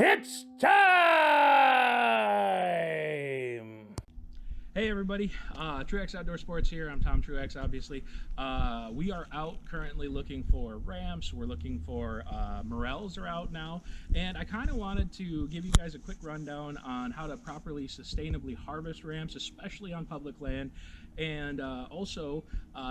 It's time! Hey everybody, Truex Outdoor Sports here. I'm Tom Truex, obviously. We are out currently looking for ramps. We're looking for morels are out now, and I kind of wanted to give you guys a quick rundown on how to properly sustainably harvest ramps, especially on public land, and also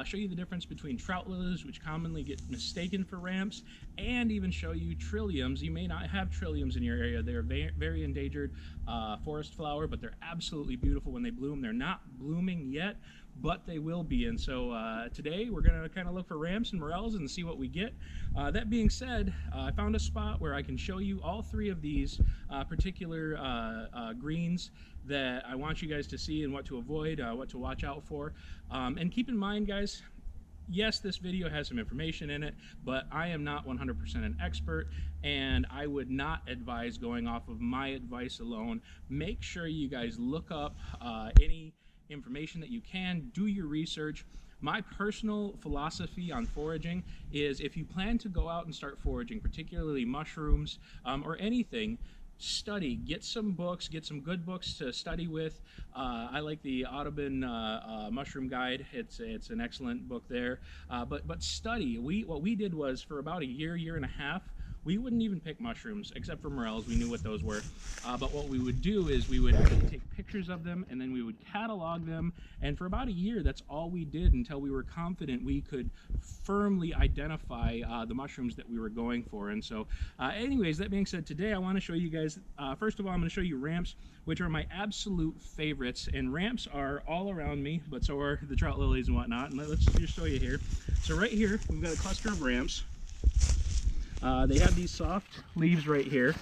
show you the difference between trout lilies, which commonly get mistaken for ramps, and even show you trilliums. You may not have trilliums in your area. They're very endangered forest flower, but they're absolutely beautiful when they bloom. They're not blooming yet, but they will be. And so today we're going to kind of look for ramps and morels and see what we get. That being said, I found a spot where I can show you all three of these particular greens that I want you guys to see and what to avoid, what to watch out for. And keep in mind, guys, yes, this video has some information in it, but I am not 100% an expert, and I would not advise going off of my advice alone. Make sure you guys look up any information that you can, do your research. My personal philosophy on foraging is if you plan to go out and start foraging, particularly mushrooms or anything, study, get some books, get some good books to study with. I like the Audubon Mushroom Guide. It's an excellent book there. But study. What we did was for about a year and a half, we wouldn't even pick mushrooms except for morels. We knew what those were. But what we would do is we would actually take pictures of them and then we would catalog them. And for about a year, that's all we did until we were confident we could firmly identify the mushrooms that we were going for. And so anyways, that being said, today I want to show you guys, first of all, I'm going to show you ramps, which are my absolute favorites. And ramps are all around me, but so are the trout lilies and whatnot. And let's just show you here. So right here, we've got a cluster of ramps. They have these soft leaves right here,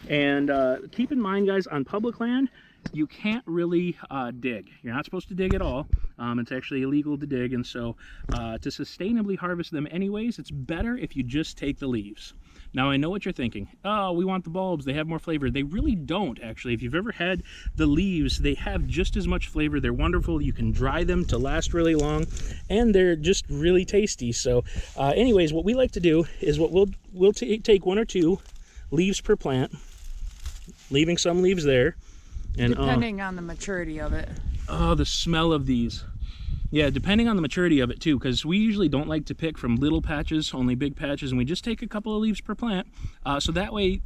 and keep in mind, guys, on public land you can't really dig. You're not supposed to dig at all. It's actually illegal to dig, and so to sustainably harvest them anyways, it's better if you just take the leaves. Now I know what you're thinking, oh, we want the bulbs, they have more flavor. They really don't, actually. If you've ever had the leaves, they have just as much flavor. They're wonderful. You can dry them to last really long, and they're just really tasty. So anyways, what we like to do is we'll take one or two leaves per plant, leaving some leaves there. And depending on the maturity of it. Oh, the smell of these. Yeah, depending on the maturity of it too, because we usually don't like to pick from little patches, only big patches, and we just take a couple of leaves per plant. So that way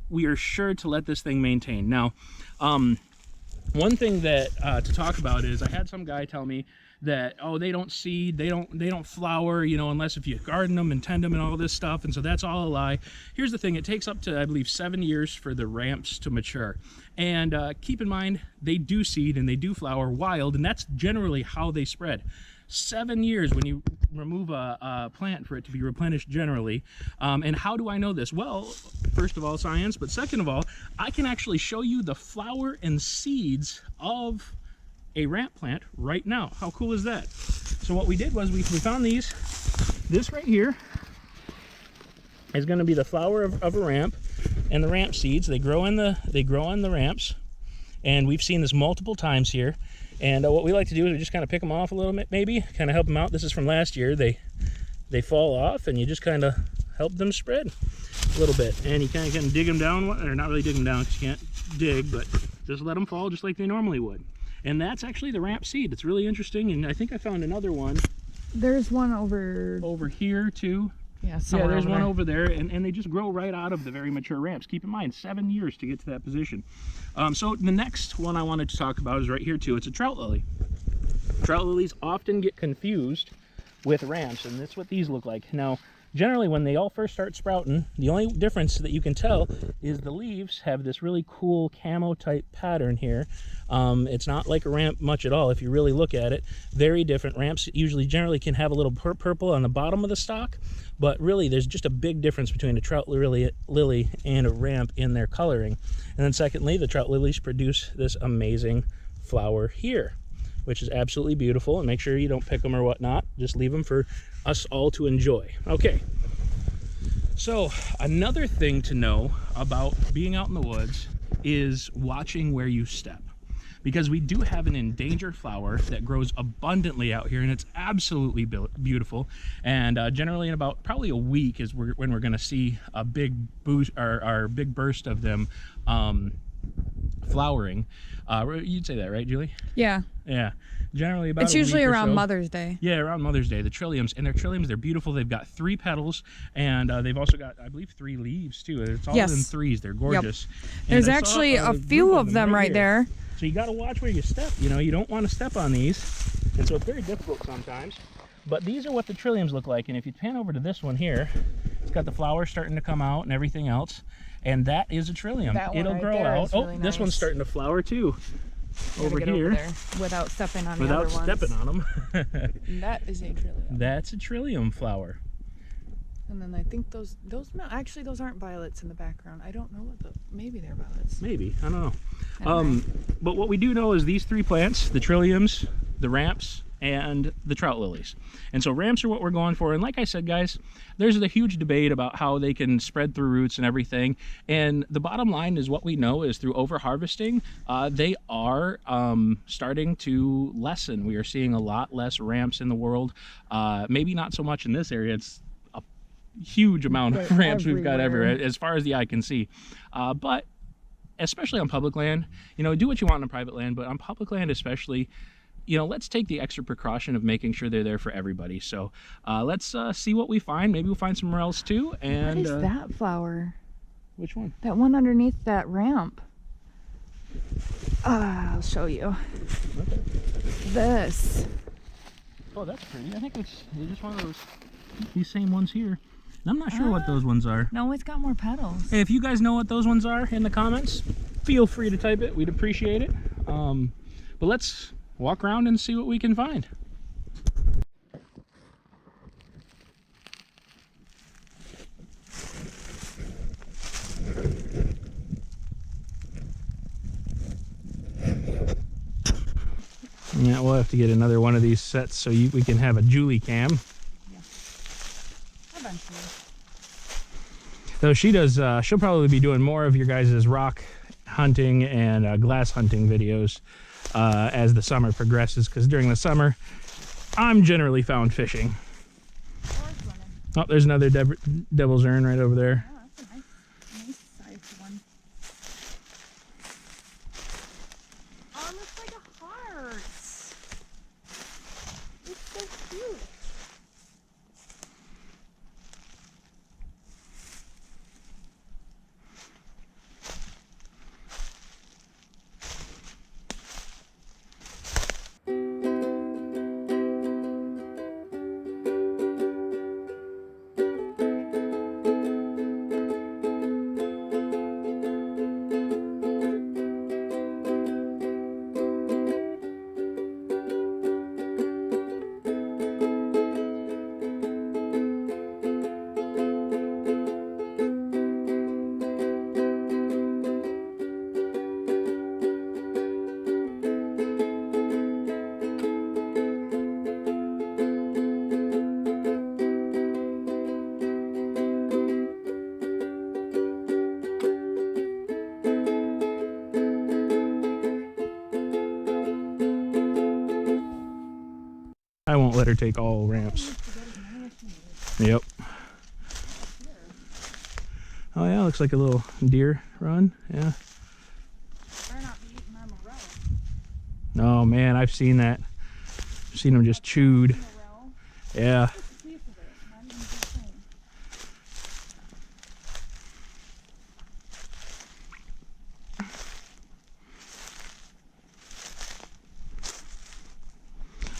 we are sure to let this thing maintain. Now, one thing that to talk about is I had some guy tell me that, oh, they don't seed, they don't flower, you know, unless if you garden them and tend them and all this stuff, and so that's all a lie. Here's the thing, it takes up to, I believe, 7 years for the ramps to mature. And keep in mind, they do seed and they do flower wild, and that's generally how they spread. 7 years when you remove a plant for it to be replenished generally. And how do I know this? Well, first of all, science, but second of all, I can actually show you the flower and seeds of a ramp plant right now. How cool is that? So what we did was we found these. This right here is going to be the flower of a ramp, and the ramp seeds. They grow on the ramps, and we've seen this multiple times here. And what we like to do is we just kind of pick them off a little bit, maybe kind of help them out. This is from last year. They fall off, and you just kind of help them spread a little bit, and you kind of can dig them down, or not really dig them down because you can't dig, but just let them fall just like they normally would. And that's actually the ramp seed. It's really interesting, and I think I found another one. There's one over here too. Yeah, there's one over there, and they just grow right out of the very mature ramps. Keep in mind, 7 years to get to that position. So the next one I wanted to talk about is right here too. It's a trout lily. Trout lilies often get confused with ramps, and that's what these look like. Now, generally when they all first start sprouting, the only difference that you can tell is the leaves have this really cool camo type pattern here. It's not like a ramp much at all if you really look at it. Very different. Ramps usually generally can have a little purple on the bottom of the stalk, but really there's just a big difference between a trout lily and a ramp in their coloring. And then secondly, the trout lilies produce this amazing flower here, which is absolutely beautiful. And make sure you don't pick them or whatnot. Just leave them for us all to enjoy. Okay, so another thing to know about being out in the woods is watching where you step. because we do have an endangered flower that grows abundantly out here, and it's absolutely beautiful. And generally in about probably a week is when we're going to see a big boost, our big burst of them flowering. You'd say that, right, Julie? Yeah. Yeah. Generally about It's a usually week or around so. Mother's Day. Yeah, around Mother's Day. The Trilliums, and they're Trilliums, they're beautiful. They've got 3 petals, and they've also got, I believe, 3 leaves too. It's all in 3s. They're gorgeous. Yep. There's actually a few of them right there. So you got to watch where you step. You know, you don't want to step on these, and so it's very difficult sometimes. But these are what the Trilliums look like, and if you pan over to this one here, it's got the flowers starting to come out and everything else, and that is a Trillium. It'll right grow out. really This one's starting to flower too. Over here, over there without stepping on the other ones. Without stepping on them. That is a Trillium. That's a Trillium flower. And then I think those actually those aren't violets in the background. I don't know what maybe they're violets. Maybe, I don't know. But what we do know is these 3 plants, the Trilliums, the ramps, and the trout lilies. And so ramps are what we're going for. And like I said, guys, there's a huge debate about how they can spread through roots and everything. And the bottom line is what we know is through over harvesting, they are starting to lessen. We are seeing a lot less ramps in the world. Maybe not so much in this area. It's a huge amount of ramps we've got everywhere, as far as the eye can see. But especially on public land, you know, do what you want on private land, but on public land especially, you know, let's take the extra precaution of making sure they're there for everybody. So let's see what we find. Maybe we'll find some morels too. And what is that flower? Which one? That one underneath that ramp. I'll show you. Okay. This. Oh, that's pretty. I think it's just one of these same ones here. And I'm not sure what those ones are. No, it's got more petals. Hey, if you guys know what those ones are in the comments, feel free to type it. We'd appreciate it. But let's walk around and see what we can find. Yeah, we'll have to get another one of these sets so we can have a Julie cam. Yeah. Eventually. So she does, she'll probably be doing more of your guys' rock hunting and glass hunting videos as the summer progresses, because during the summer I'm generally found fishing. Oh, there's another devil's urn right over there. Oh, that's a nice sized one. Oh, it looks like a heart. It's so cute. I won't let her take all ramps. Yep. Oh yeah, looks like a little deer run. Yeah. Better not be eating my morel. Oh man, I've seen that. I've seen them just chewed. Morel. Yeah. Just a piece of it, not even a big thing.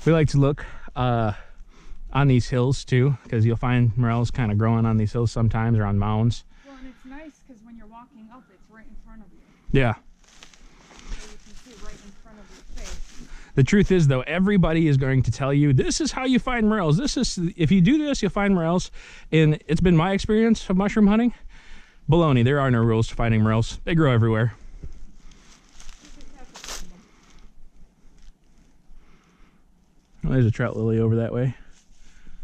We like to look on these hills too, because you'll find morels kind of growing on these hills sometimes, or on mounds. Well, and it's nice because when you're walking up, it's right in front of you. Yeah. So you can see right in front of your face. The truth is though, everybody is going to tell you this is how you find morels. This is, if you do this, you'll find morels. And it's been my experience of mushroom hunting. Baloney, there are no rules to finding morels. They grow everywhere. Oh, there's a trout lily over that way.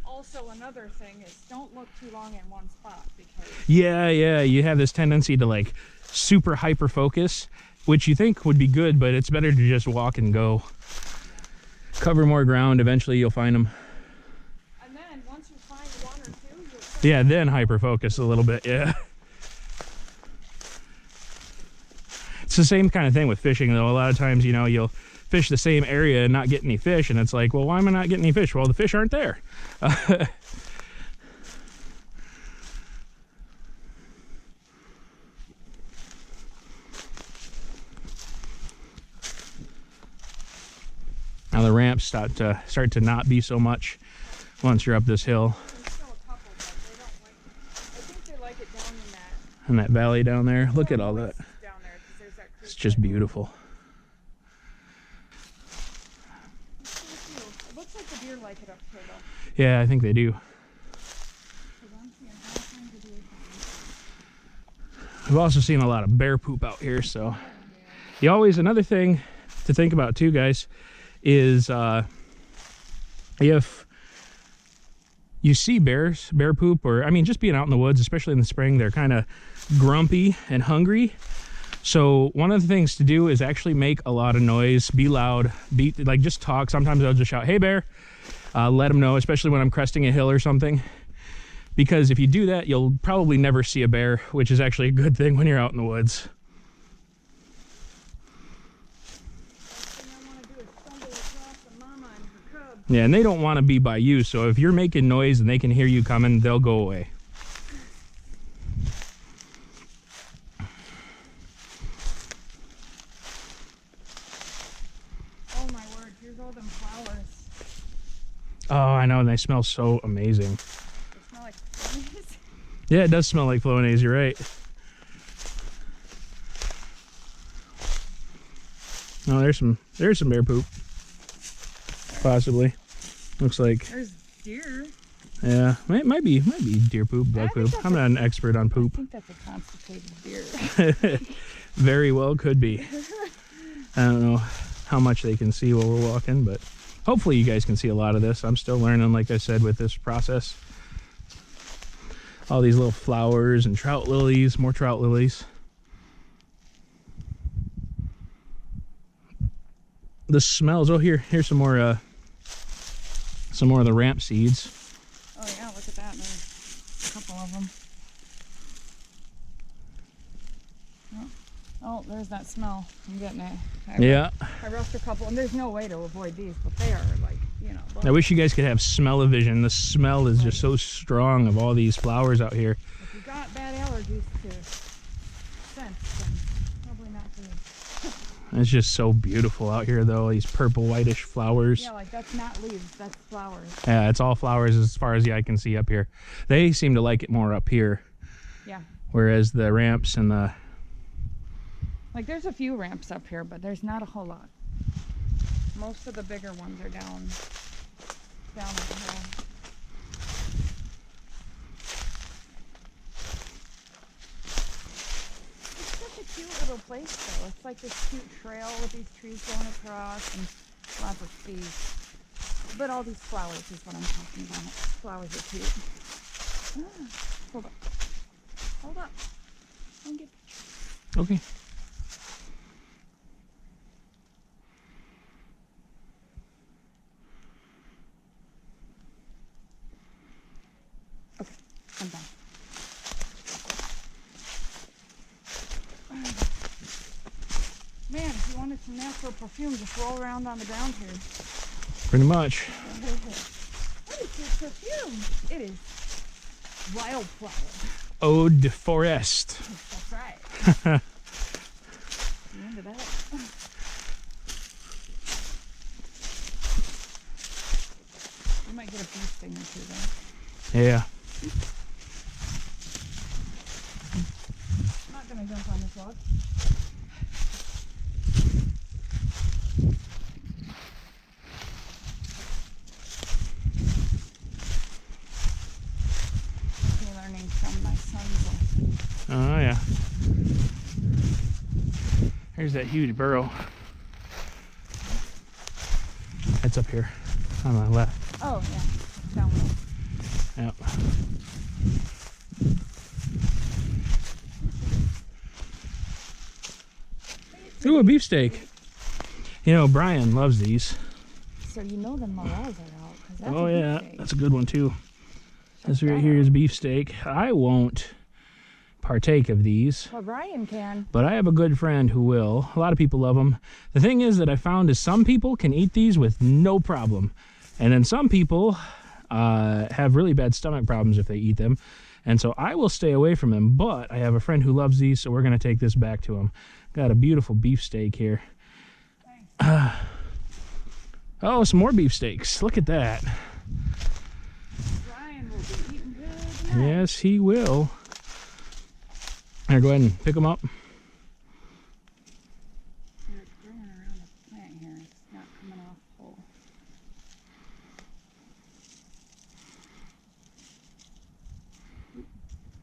Also, another thing is don't look too long in one spot because Yeah, you have this tendency to like super hyper focus, which you think would be good, but it's better to just walk and go. Cover more ground. Eventually you'll find them. And then once you find one or two, Yeah, then hyper focus a little bit. Yeah. It's the same kind of thing with fishing, though. A lot of times, you know, you'll fish the same area and not get any fish, and it's like, well, why am I not getting any fish? Well, the fish aren't there. Now the ramps start to not be so much once you're up this hill. there's still a couple, but they don't like it. I think they like it down in that. In that valley down there. Look at all that. Down there, 'cause there's that creek It's just right there. beautiful. It looks like the deer like it up here, though. Yeah, I think they do. 'Cause I'm seeing all kinds of deer. I've also seen a lot of bear poop out here, so you always, another thing to think about too, guys, is if you see bear poop, or I mean just being out in the woods, especially in the spring, they're kind of grumpy and hungry. So one of the things to do is actually make a lot of noise, be loud, like just talk. Sometimes I'll just shout, "Hey bear," let them know, especially when I'm cresting a hill or something. Because if you do that, you'll probably never see a bear, which is actually a good thing when you're out in the woods. Yeah, and they don't want to be by you, so if you're making noise and they can hear you coming, they'll go away. Oh my word, here's all them flowers. Oh, I know, and they smell so amazing. They smell like flowers. Yeah, it does smell like Flonase, you're right. Oh, there's some bear poop. Possibly. Looks like, There's deer. yeah, it might be deer poop, dog poop. I'm not an expert on I poop. think that's a constipated deer. Very well could be. I don't know how much they can see while we're walking, but hopefully you guys can see a lot of this. I'm still learning, like I said, with this process. All these little flowers and trout lilies, more trout lilies. The smells. Oh, here's some more of the ramp seeds. Oh yeah, look at that. There's a couple of them. Oh, there's that smell. I'm getting it. I roughed a couple, and there's no way to avoid these, but they are like, you know. I wish you guys could have smell-o-vision. The smell is just so strong of all these flowers out here. If you got bad allergies to scent, then probably not good. It's just so beautiful out here, though. These purple, whitish flowers. Yeah, like that's not leaves, that's flowers. Yeah, it's all flowers as far as the eye can see up here. They seem to like it more up here. Yeah. Whereas the ramps and the... Like there's a few ramps up here, but there's not a whole lot. Most of the bigger ones are down the hill. It's such a cute little place though. It's like this cute trail with these trees going across and lots of trees. But all these flowers is what I'm talking about. Flowers are cute. Hold up. Hold up. I'll get a picture. Okay. Okay, I'm done. Man, if you wanted some natural perfume, just roll around on the ground here. Pretty much. What is this perfume? It is wildflower. Eau de forest. That's right. You into that? You might get a bee sting or two there. Yeah. I'm not gonna jump on this log. I'm learning from my son's lesson. Oh, yeah. Here's that huge burrow. It's up here on the left. Oh yeah, down low. Yep. Ooh, a beefsteak. You know, Brian loves these. So you know the morels are out. 'Cause that's Oh a yeah, beefsteak. that's a good one too. This Check right that here out. is beefsteak. I won't partake of these, Well, Brian can. but I have a good friend who will. A lot of people love them. The thing is that I found is some people can eat these with no problem, and then some people have really bad stomach problems if they eat them. And so I will stay away from them, but I have a friend who loves these, so we're going to take this back to him. Got a beautiful beefsteak here. Oh, some more beefsteaks. Look at that. Brian will be eating good tonight. Yes, he will. Here, go ahead and pick them up. They're growing around the plant here. It's not coming off whole.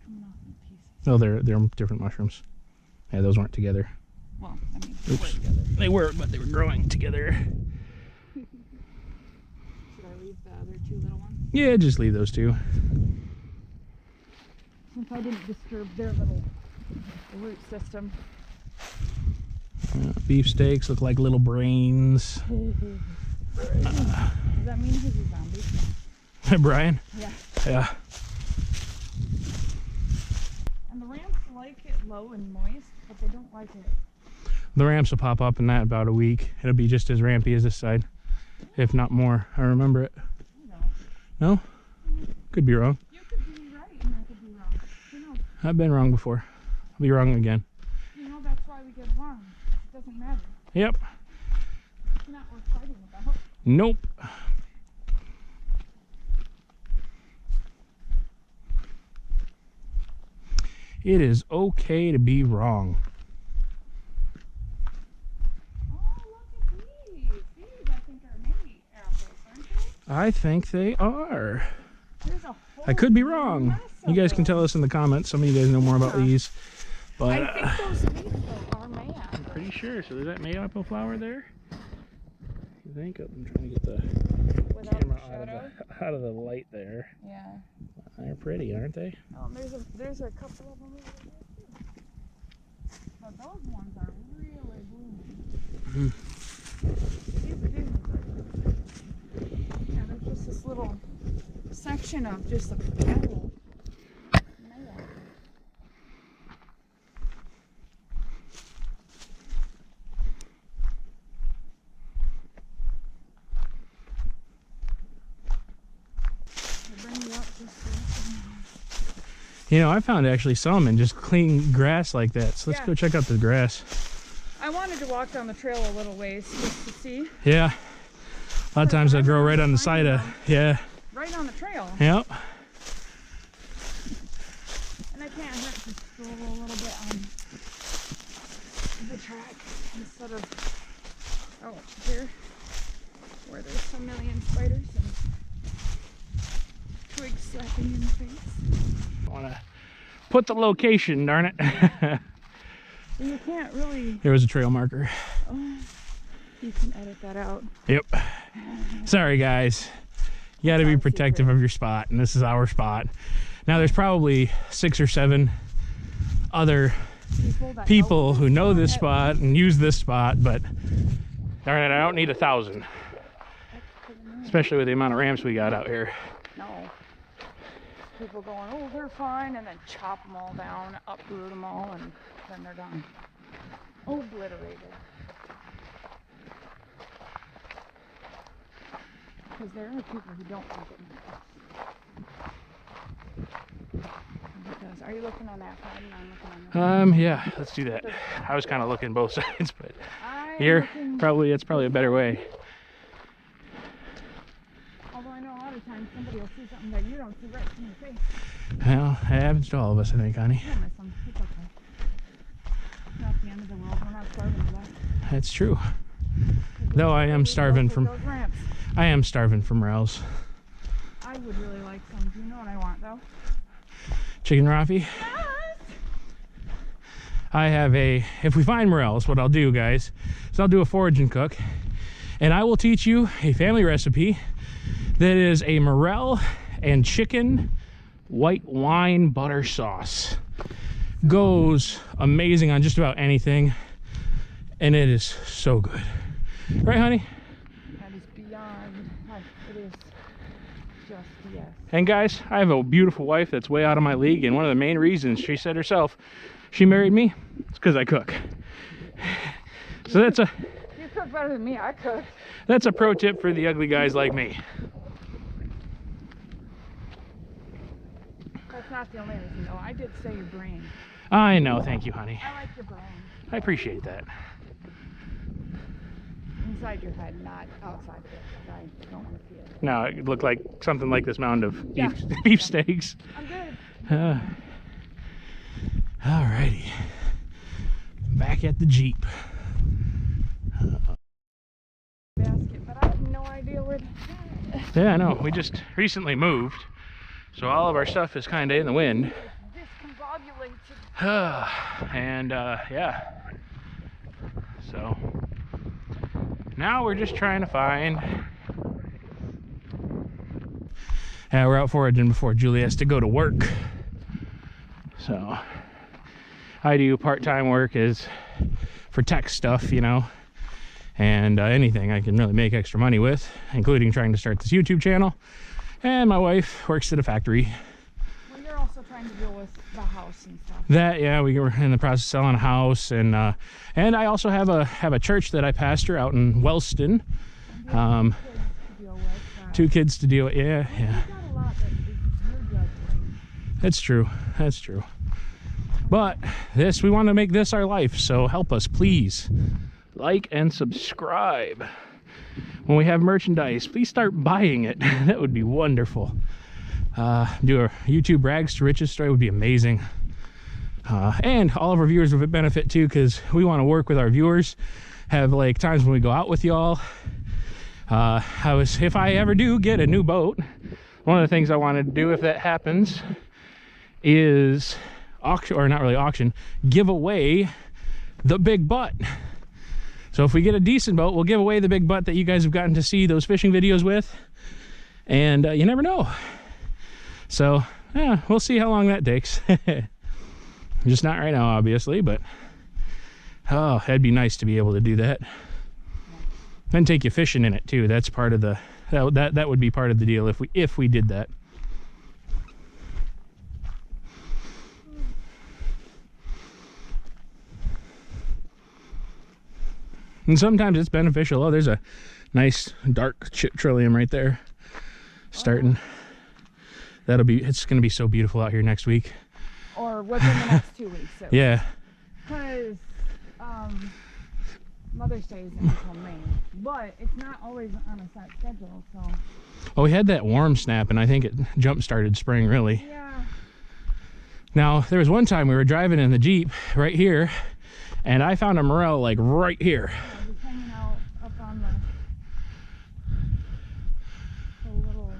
Coming off in pieces. Oh, they're different mushrooms. Yeah, those weren't together. Well, I mean, Oops. we're together. They were, but they were growing together. Should I leave the other two little ones? Yeah, just leave those two. Since I didn't disturb their little root system. Beefsteaks look like little brains. Does that mean he's a zombie? Brian? Yeah. Yeah. And the ramps like it low and moist, but they don't like it. The ramps will pop up in that about a week. It'll be just as rampy as this side, if not more. I remember it. You know, No? Could be wrong. you could be right and I could be wrong. You know, I've been wrong before. I'll be wrong again. that's why we get along. It doesn't matter. Yep. It's not worth fighting about. Nope. It is okay to be wrong. Oh, look at these. These, I think, are maybe apples, aren't they? I think they are. There's a whole I could be wrong. mess You guys of can tell us in the comments. Some of you guys know more about Yeah. these. But I think those leaves, though, are May apples. pretty sure. So there's that mayapple flower there. I think I'm trying to get the Without camera the shadow. out of the light there. Yeah. They're pretty, aren't they? There's a couple of them over there too. But those ones are really blooming. These ones are good. Yeah, there's just this little section of just a petal. You know, I found actually some in just clean grass like that. So let's Yeah. go check out the grass. I wanted to walk down the trail a little ways just to see. Yeah. A lot of times they grow right on the side of, yeah. Right on the trail. Yep. And I can't hurt to stroll a little bit on the track instead of out here where there's a million spiders and twigs slapping in the face. I want to put the location, darn it. And you can't really, There was a trail marker. oh, you can edit that out. Yep. Sorry, guys. You got to be Top protective secret. of your spot, and this is our spot. Now, there's probably 6 or 7 other people who know this spot and use this spot, but darn it, I don't need 1,000. Especially with the amount of ramps we got out here. No. People going, oh, they're fine, and then chop them all down, uproot them all, and then they're done. Obliterated. Because there are people who don't think it matters. Because, are you looking on that side and I'm looking on this? Yeah, let's do that. I was kind of looking both sides, but I'm here, looking, it's probably a better way. although I know a lot of times somebody will see something that you don't see right in your face. Well, it happens to all of us, I think, honey. You'll miss them. It's okay. It's not the end of the world. We're not starving to death. That's true. Though I am starving from, Those ramps. I am starving from rails. I would really like some. Do you know what I want, though? Chicken Rafi. Yes! I have if we find morels, what I'll do, guys, is I'll do a forage and cook, and I will teach you a family recipe that is a morel and chicken white wine butter sauce. Goes amazing on just about anything. and it is so good. Right, honey? That is beyond. It is just yes. And guys, I have a beautiful wife that's way out of my league, and one of the main reasons she said herself she married me is because I cook. So that's a... You cook better than me, I cook. That's a pro tip for the ugly guys like me. That's not the only reason, though. I did say your brain. I know, thank you, honey. I like your brain. I appreciate that. Inside your head, not outside of it. I don't want to see it. No, it looked like something like this mound of Yeah. beefsteaks. I'm good. Alrighty. Back at the Jeep. Basket, but I have no idea where to put it. Yeah, I know. We just recently moved, so all of our stuff is kind of in the wind. Discombobulated. And yeah. So now we're just trying to find. Yeah, we're out foraging before Julie has to go to work. So I do part-time work is for tech stuff, you know, and anything I can really make extra money with, including trying to start this YouTube channel. And my wife works at a factory. Well, you're also trying to deal with the house and stuff. That, yeah, we were in the process of selling a house, and I also have a church that I pastor out in Wellston. Two kids to deal with. Yeah, yeah. You got a lot that you're juggling. That's true. That's true. But we want to make this our life, so help us, please. Like and subscribe. When we have merchandise, please start buying it. That would be wonderful. Do a YouTube rags to riches story would be amazing. And all of our viewers would benefit too, because we want to work with our viewers. Have like times when we go out with y'all. If I ever do get a new boat, one of the things I wanted to do if that happens is auction, or not really auction, give away the big butt. So if we get a decent boat, we'll give away the big butt that you guys have gotten to see those fishing videos with. And you never know. So yeah, we'll see how long that takes. Just not right now, obviously, but oh, that'd be nice to be able to do that. And take you fishing in it too. That's part of the that would be part of the deal if we did that. And sometimes it's beneficial. Oh, there's a nice dark trillium right there starting. It's gonna be so beautiful out here next week. Or within the next 2 weeks. So. Yeah. Because Mother's Day isn't until May, but it's not always on a set schedule, so. Well, we had that warm snap, and I think it jump-started spring, really. Yeah. Now, there was one time we were driving in the Jeep right here, and I found a morel like right here. Yeah, just hanging out up on the little.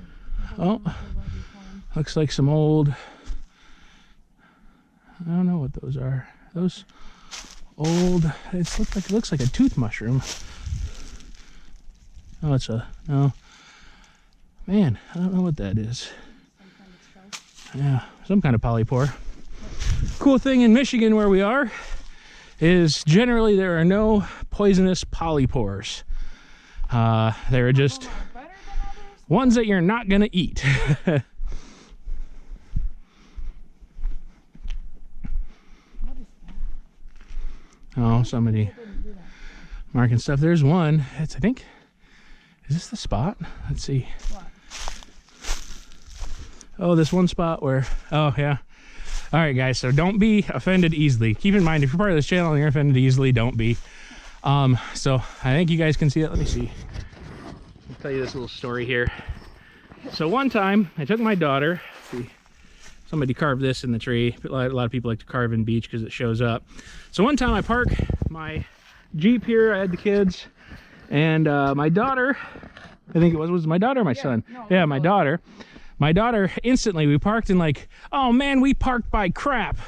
Oh, looks like some old. I don't know what those are. Those old. It looks like a tooth mushroom. Oh, no. Man, I don't know what that is. Yeah, some kind of polypore. Cool thing in Michigan where we are is generally there are no poisonous polypores. There are just ones that you're not gonna eat. Oh, somebody marking stuff. There's one. I think, is this the spot? Let's see. What? Oh, this one spot where, oh yeah. All right, guys, so don't be offended easily. Keep in mind, if you're part of this channel and you're offended easily, don't be. So I think you guys can see it. Let me see. I'll tell you this little story here. So one time I took my daughter, see, somebody carved this in the tree. A lot of people like to carve in beach because it shows up. So one time I park my Jeep here. I had the kids and my daughter, I think it was my daughter or my son? No, yeah, my daughter. My daughter instantly, we parked and like, oh man, we parked by crap.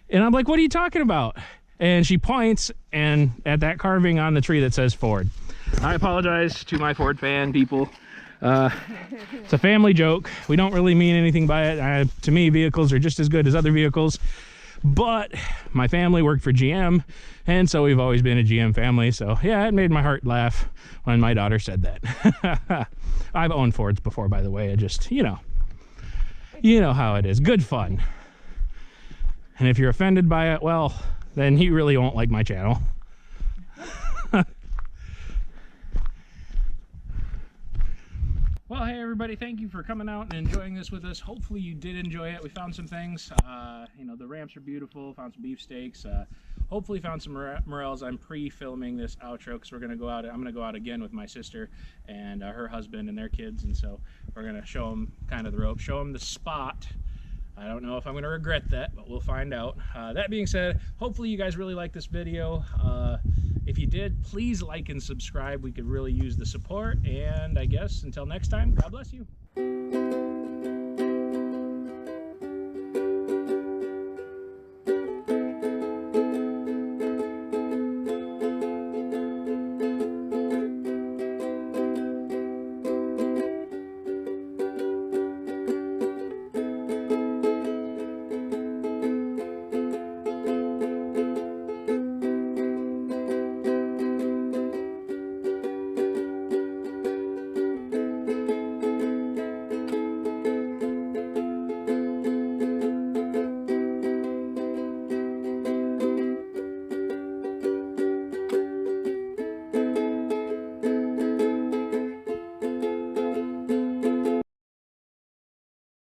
And I'm like, what are you talking about? And she points and at that carving on the tree that says Ford. I apologize to my Ford fan people. It's a family joke. We don't really mean anything by it. To me, vehicles are just as good as other vehicles. But my family worked for GM, and so we've always been a GM family. So yeah, it made my heart laugh when my daughter said that. I've owned Fords before, by the way. I just, you know how it is. Good fun. And if you're offended by it, well, then you really won't like my channel. Well, hey everybody, thank you for coming out and enjoying this with us. Hopefully you did enjoy it. We found some things. You know, the ramps are beautiful. Found some beefsteaks. Hopefully found some morels. I'm pre-filming this outro because we're going to go out. I'm going to go out again with my sister and her husband and their kids. And so we're going to show them kind of the rope, show them the spot. I don't know if I'm going to regret that, but we'll find out. That being said, hopefully you guys really like this video. If you did, please like and subscribe. We could really use the support. And I guess until next time, God bless you.